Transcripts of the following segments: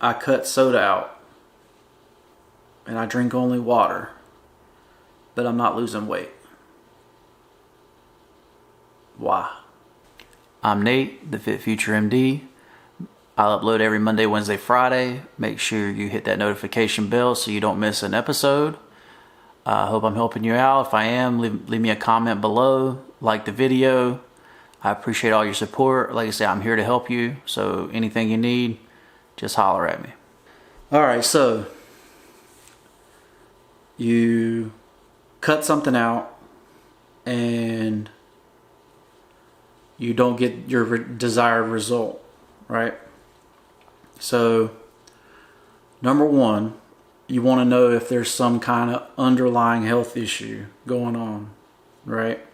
I cut soda out and I drink only water, but I'm not losing weight? Why? I'm Nate, the FitFutureMD. I'll upload every Monday, Wednesday, Friday. Make sure you hit that notification bell so you don't miss an episode. I hope I'm helping you out. If I am, leave me a comment below. Like the video. I appreciate all your support. Like I said, I'm here to help you. So anything you need, just holler at me. Alright, so you cut something out and you don't get your desired result, right? So, number one, you want to know if there's some kind of underlying health issue going on, right?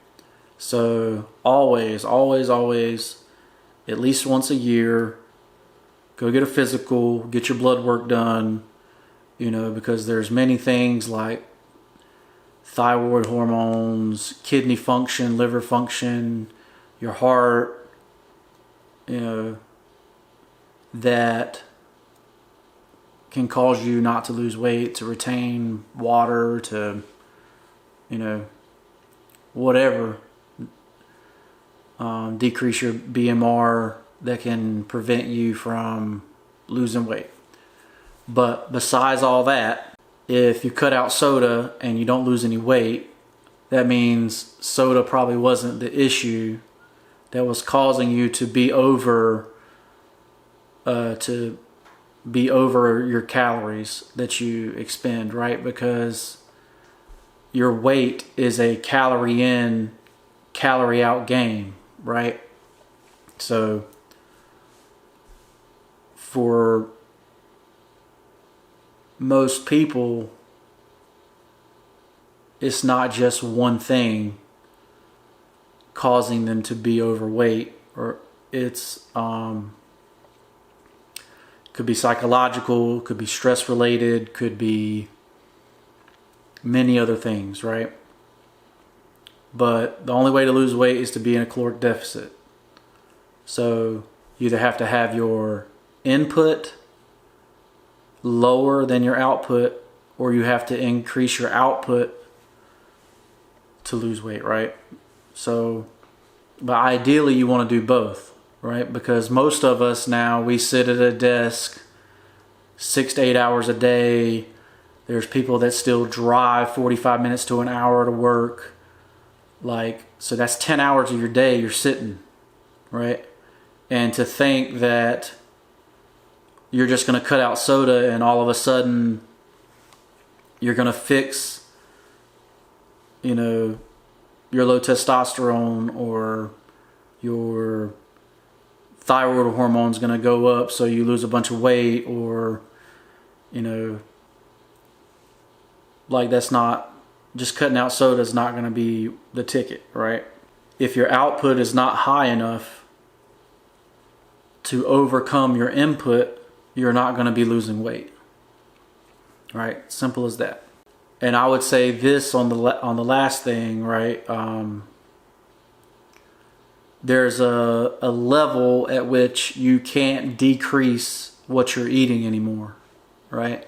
So, always, at least once a year, go get a physical, get your blood work done, because there's many things like thyroid hormones, kidney function, liver function, your heart, that can cause you not to lose weight, to retain water, to, whatever, decrease your BMR, that can prevent you from losing weight. But besides all that, if you cut out soda and you don't lose any weight, that means soda probably wasn't the issue that was causing you to be over your calories that you expend, right? Because your weight is a calorie in, calorie out game, right? So for most people, it's not just one thing causing them to be overweight, or it's could be psychological, could be stress related, could be many other things, right? But the only way to lose weight is to be in a caloric deficit. So you either have to have your input lower than your output, or you have to increase your output to lose weight, right? So, but ideally you want to do both, right? Because most of us now, we sit at a desk 6 to 8 hours a day. There's people that still drive 45 minutes to an hour to work. So that's 10 hours of your day you're sitting, right? And to think that you're just going to cut out soda and all of a sudden you're going to fix, your low testosterone, or your thyroid hormone's going to go up so you lose a bunch of weight, or that's not, just cutting out soda is not going to be the ticket, right? If your output is not high enough to overcome your input, you're not going to be losing weight, right? Simple as that. And I would say this on the last thing, right? There's a level at which you can't decrease what you're eating anymore, right?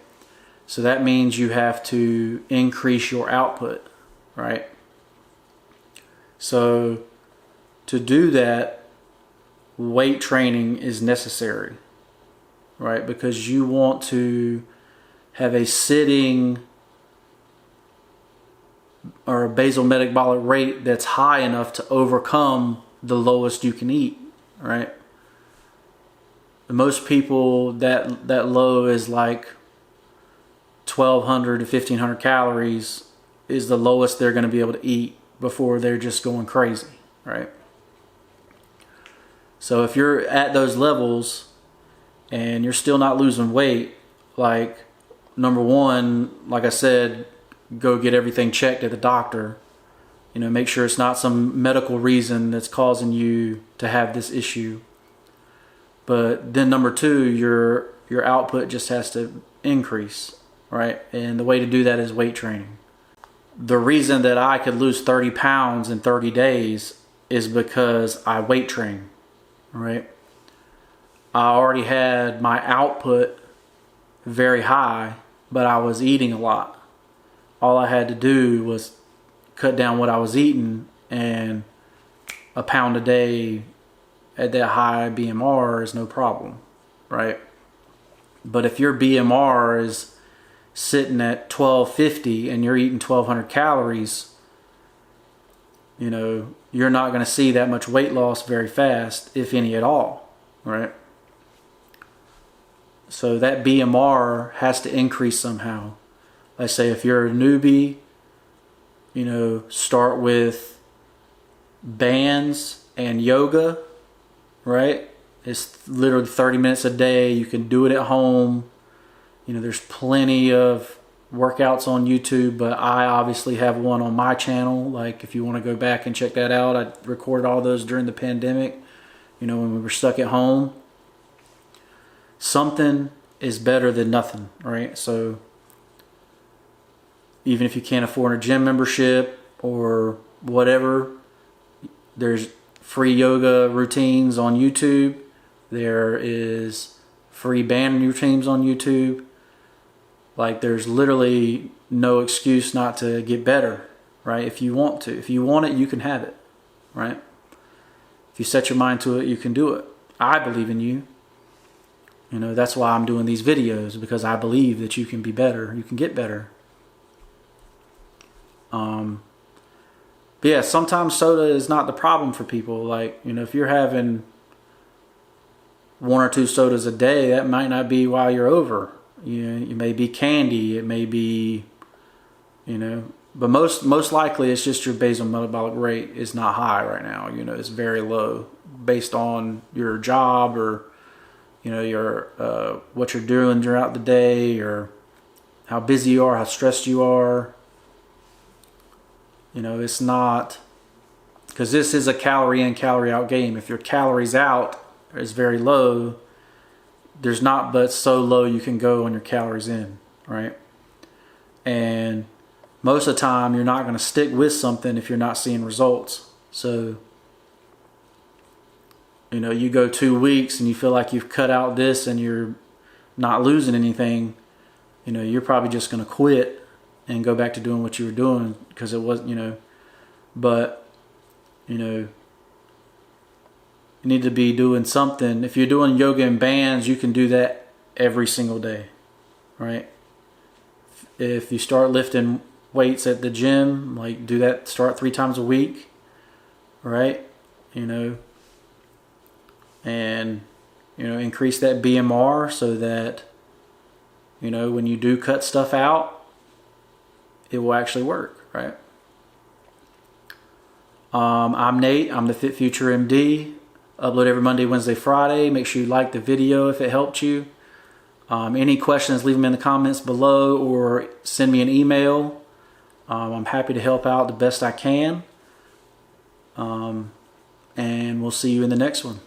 So that means you have to increase your output, right? So to do that, weight training is necessary, right? Because you want to have a sitting or a basal metabolic rate that's high enough to overcome the lowest you can eat, right? Most people, that low is like 1,200 to 1,500 calories is the lowest they're going to be able to eat before they're just going crazy, right? So if you're at those levels and you're still not losing weight, number one, like I said, go get everything checked at the doctor. Make sure it's not some medical reason that's causing you to have this issue. But then number two, your output just has to increase, right? And the way to do that is weight training. The reason that I could lose 30 pounds in 30 days is because I weight train, right? I already had my output very high, but I was eating a lot. All I had to do was cut down what I was eating, and a pound a day at that high BMR is no problem, right? But if your BMR is sitting at 1250 and you're eating 1200 calories, you know, you're not going to see that much weight loss very fast, if any at all, right? So that BMR has to increase somehow. Let's say if you're a newbie, you know, start with bands and yoga, right? It's literally 30 minutes a day. You can do it at home. You know, there's plenty of workouts on YouTube, but I obviously have one on my channel. Like, if you want to go back and check that out, I recorded all those during the pandemic, you know, when we were stuck at home. Something is better than nothing, right? So even if you can't afford a gym membership or whatever, there's free yoga routines on YouTube. There is free band routines on YouTube. Like, there's literally no excuse not to get better, right? If you want to. If you want it, you can have it, right? If you set your mind to it, you can do it. I believe in you. You know, that's why I'm doing these videos, because I believe that you can be better. You can get better. But yeah, sometimes soda is not the problem for people. Like, you know, if you're having 1 or 2 sodas a day, that might not be why you're over. You know, it may be candy, it may be, you know, but most likely it's just your basal metabolic rate is not high right now. You know, it's very low based on your job, or, you know, your what you're doing throughout the day, or how busy you are, how stressed you are. You know, it's not, because this is a calorie in, calorie out game. If your calories out is very low, there's not but so low you can go on your calories in, right? And most of the time, you're not going to stick with something if you're not seeing results. So, you know, you go 2 weeks and you feel like you've cut out this and you're not losing anything, you know, you're probably just going to quit and go back to doing what you were doing, because it wasn't, you know. But, you know, you need to be doing something. If you're doing yoga and bands, you can do that every single day, right? If you start lifting weights at the gym, like, do that, start 3 times a week, right? You know, and, you know, increase that BMR so that, you know, when you do cut stuff out, it will actually work, right? I'm Nate. I'm the FitFutureMD. Upload every Monday, Wednesday, Friday. Make sure you like the video if it helped you. Any questions, leave them in the comments below, or send me an email. I'm happy to help out the best I can. And we'll see you in the next one.